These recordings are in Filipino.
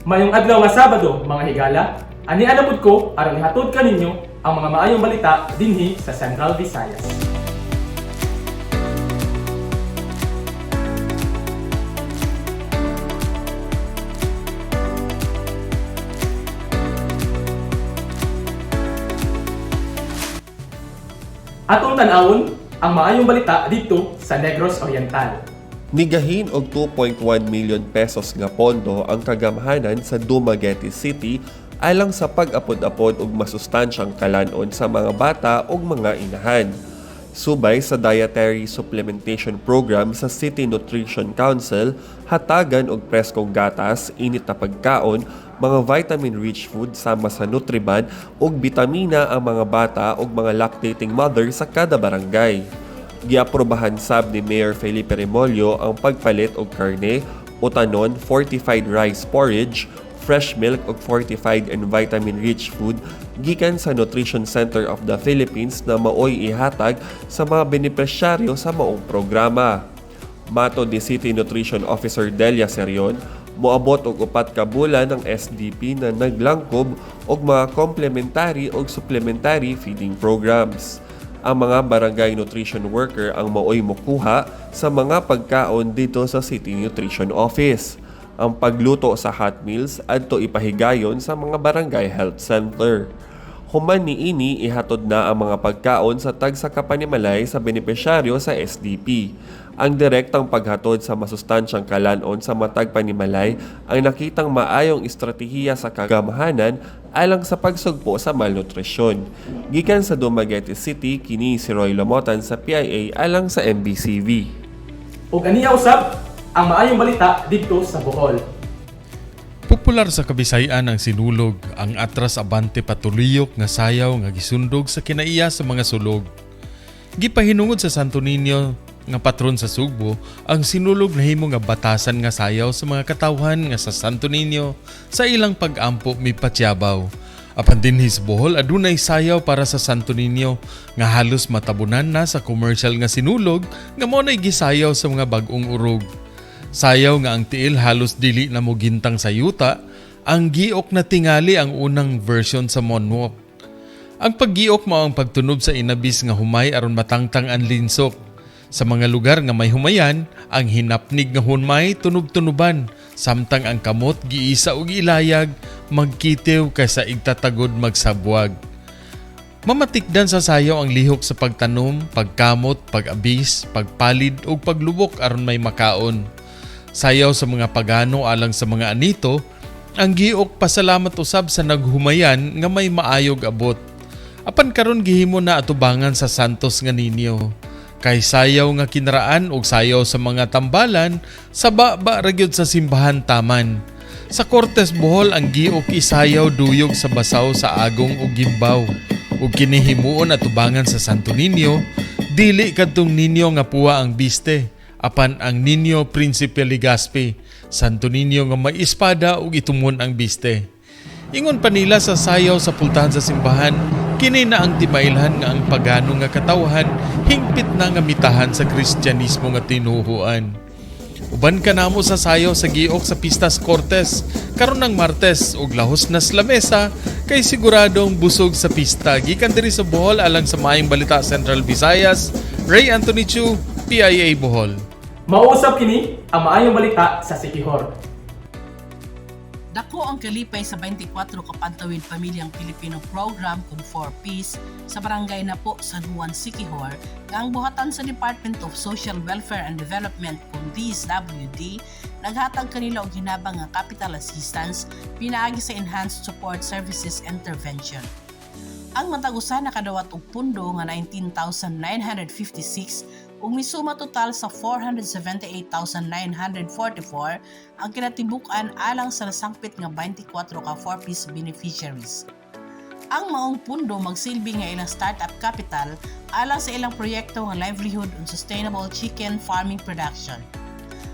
Mayong adlaw nga Sabado, mga higala, ani anamod ko aron ihatod kaninyo ang mga maayong balita dinhi sa Central Visayas. Atong tan-awon ang maayong balita dito sa Negros Oriental. Nigahin og 2.1 million pesos nga pondo ang kagamhanan sa Dumaguete City alang sa pag-apod-apod og masustansyang kalanon sa mga bata ug mga inahan. Subay sa Dietary Supplementation Program sa City Nutrition Council, hatagan og preskong gatas, init na pagkaon, mga vitamin-rich food sama sa Nutriban ug bitamina ang mga bata ug mga lactating mother sa kada barangay. Giaprobahan sab ni Mayor Felipe Remolyo ang pagpalit og karne, utanon, fortified rice porridge, fresh milk ug fortified and vitamin-rich food gikan sa Nutrition Center of the Philippines na maoy ihatag sa mga benepisyaryo sa maong programa. Mato ni City Nutrition Officer Delia Serion, moabot og 4 ka bulan ang SDP na naglangkob og mga complementary ug supplementary feeding programs. Ang mga barangay nutrition worker ang maoy mokuha sa mga pagkaon dito sa City Nutrition Office. Ang pagluto sa hot meals adto ipahigayon sa mga barangay health center. Human niini ihatod na ang mga pagkaon sa tagsa ka panimalay sa benepisyaryo sa SDP. Ang direktang paghatod sa masustansyang kalanon sa matag panimalay ang nakitang maayong estratehiya sa kagamhanan alang sa pagsugpo sa malnutrisyon. Gikan sa Dumaguete City, kini si Roy Lamotan sa PIA alang sa MBCV. Ug aniya usab ang maayong balita dito sa Bohol. Popular sa Kabisayan ang sinulog, ang atras abante patuliyok nga sayaw nga gisundog sa kinaiya sa mga sulog. Gipahinungod sa Santo Niño nga patron sa Sugbo, ang sinulog nahimo nga batasan nga sayaw sa mga katawhan nga sa Santo Niño sa ilang pag-ampo mipatyabaw. Apan dinhi sa Bohol adunay sayaw para sa Santo Niño nga halos matabunan na sa commercial nga sinulog nga mao nay gisayaw sa mga bag-ong urog. Sayaw nga ang tiil halos dili na mo gintang sa yuta, ang giok na tingali ang unang version sa moonwalk. Ang paggiok mao ang pagtunob sa inabis nga humay aron matangtang ang linsok. Sa mga lugar nga may humayan, ang hinapnig nga humay tunog-tunuban, samtang ang kamot giisa og ilayag, magkitew kaysa igtatagod magsabwag. Mamatikdan sa sayaw ang lihok sa pagtanom, pagkamot, pag-abis, pagpalid ug paglubok aron may makaon. Sayaw sa mga pagano alang sa mga anito, ang giok pasalamat usab sa naghumayan nga may maayog abot. Apan karon gihimo na atubangan sa Santos nga Niño. Kay sayaw nga kinaraan ug sayaw sa mga tambalan, sa baba ra gyud sa simbahan taman. Sa Cortes Bohol ang giok isayaw duyog sa basaw sa agong ug gimbaw. Ug kinihimuon atubangan sa Santo Niño, dili kadtong Niño nga puwa ang biste. Apan ang Niño Prinsipe Legazpi, Santo Niño nga may espada ug itumon ang biste. Ingon pa nila sa sayaw sa pultahan sa simbahan, kini na ang timailhan nga ang pagano nga katawhan hingpit na nga mitahan sa Kristyanismo nga tinuhuan. Uban ka namo sa sayaw sa giok sa Pistas Cortes karon ng Martes ug lahos na sa lamesa kay siguradong busog sa pista. Gikan diri sa Bohol alang sa maayong balita Central Visayas, Ray Anthony Chu, PIA Bohol. Mauusap kini ang maayong balita sa Siquijor. Dako ang kalipay sa 24 kapantawid pamilyang Pilipino program kung 4 Peace sa barangay na po San Juan, Siquijor nga ang buhatan sa Department of Social Welfare and Development kung DSWD naghatag kanila og hinabang nga capital assistance pinaagi sa Enhanced Support Services Intervention. Ang matag-usa nakadawat og pundo nga 19,956 ug misuma total sa 478,944 ang kinatibukan alang sa nasangpit nga 24 ka 4-piece beneficiaries. Ang maong pundo magsilbi nga ilang startup capital alang sa ilang proyekto nga livelihood and sustainable chicken farming production.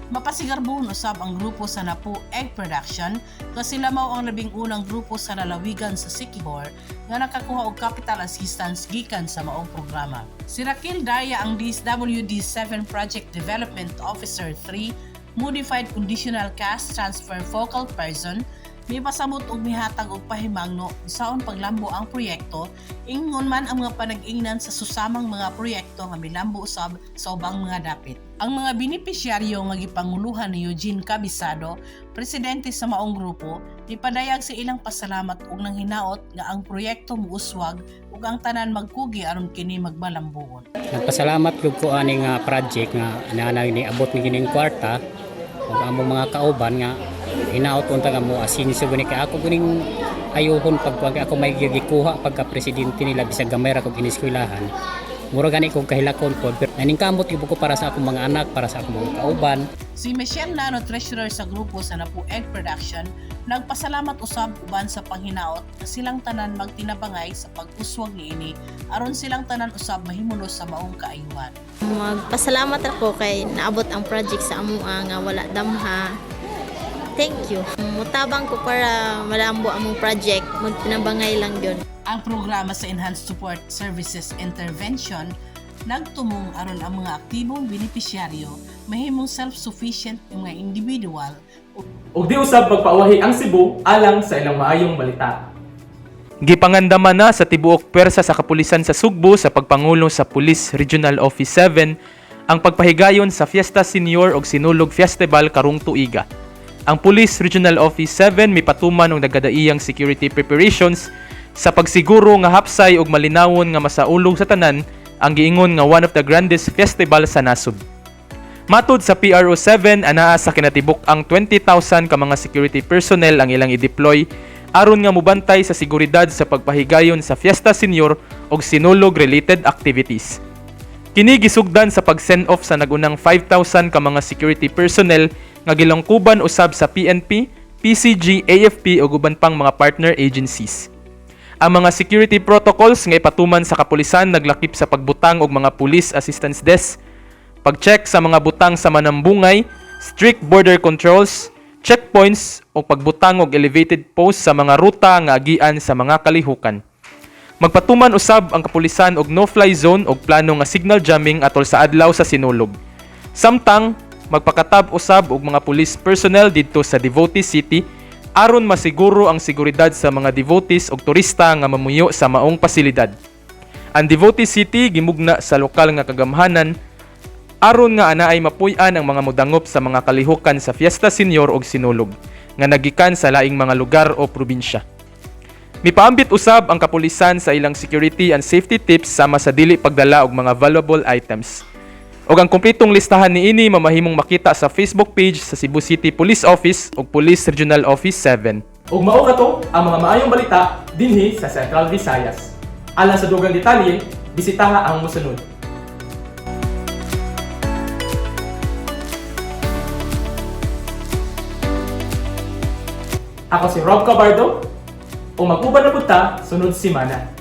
Mapasigarbon usab ang grupo sa Napu Egg Production kasi sila mao ang labing unang grupo sa lalawigan sa Siquijor nga nakakuha og capital assistance gikan sa maong programa. Si Raquel Daria ang DSWD 7 Project Development Officer 3 Modified Conditional Cash Transfer Focal Person May pasabot og mihatag og pahimangno saon paglambo ang proyekto, ingon man ang mga panag-ingnan sa susamang mga proyekto nga milambo usab sa ubang mga dapit. Ang mga benepisyaryo nga gipanguluhan ni Eugene Cabisado, presidente sa maong grupo, nipadayag sa ilang pasalamat ug nang hinaot nga ang proyekto muuswag ug ang tanan magkugi aron kini magbalambuon. Nagpasalamat jud ko ani nga project nga nanay ni abot ni kining kwarta ug among mga kauban nga hinaot unta nga mo asin sa guni kay ako guning ayuhon pag ako may gikuha pagka presidente nila bisag gamay ra kog iniskwelahan. Mura gani kog kahilakon pod pero naningkamot gyud ko para sa akong mga anak, para sa akong mga kauban. Si Michelle Nano, treasurer sa grupo sa Napu Egg Production, nagpasalamat usab uban sa panghinaot na silang tanan magtinabangay sa pag-uswag niini aron silang tanan usab mahimulos sa maong kaayuhan. Magpasalamat ako kay naabot ang project sa amoa nga wala damha. Thank you. Mutabang ko para malambo among project, magtinabangay lang yun. Ang programa sa Enhanced Support Services Intervention nagtumong aron ang mga aktibong benepisyaryo mahimong self-sufficient yung mga individual Ug di usab pagpauwahi ang Cebu alang sa ilang maayong balita. Gipangandaman na sa tibuok pwersa sa kapulisan sa Sugbo sa pagpangulo sa Police Regional Office 7 ang pagpahigayon sa Fiesta Senior ug Sinulog Festival karong tuiga. Ang Police Regional Office 7 may patuman og nagadaiyang security preparations sa pagsiguro nga hapsay ug malinawon nga masaulog sa tanan ang giingon nga one of the grandest festival sa nasod. Matud sa PRO 7 anaa sa kinatibuk ang 20,000 ka mga security personnel ang ilang i-deploy aron nga mubantay sa seguridad sa pagpahigayon sa Fiesta Senior ug Sinulog related activities. Kini gisugdan sa pag-send off sa nagunang 5,000 ka mga security personnel nga gilangkuban usab sa PNP, PCG, AFP ug uban pang mga partner agencies. Ang mga security protocols nga ipatuman sa kapulisan naglakip sa pagbutang og mga police assistance desk, pag-check sa mga butang sa manambungay, strict border controls, checkpoints o pagbutang og elevated posts sa mga ruta nga agian sa mga kalihukan. Magpatuman usab ang kapulisan og no-fly zone og plano nga signal jamming atol sa adlaw sa Sinulog. Samtang magpakatab usab og mga police personnel didto sa Devotees City aron masiguro ang seguridad sa mga devotees ug turista nga mamuyo sa maong pasilidad. Ang Devotees City gimugna sa lokal nga kagamhanan aron nga anaay mapuy-an ang mga modangop sa mga kalihukan sa Fiesta Senior ug Sinulog nga nagikan sa laing mga lugar o probinsya. Mipaambit usab ang kapulisan sa ilang security and safety tips sama sa dili pagdala og mga valuable items. Og ang kumpletong listahan niini mamahimong makita sa Facebook page sa Cebu City Police Office ug Police Regional Office 7. Ug mao kato ang mga maayong balita dinhi sa Central Visayas. Alang sa dugang detalye, bisitaha ang mosunod. Ako si Rob Cabardo, o mag-uban na punta sunod simana.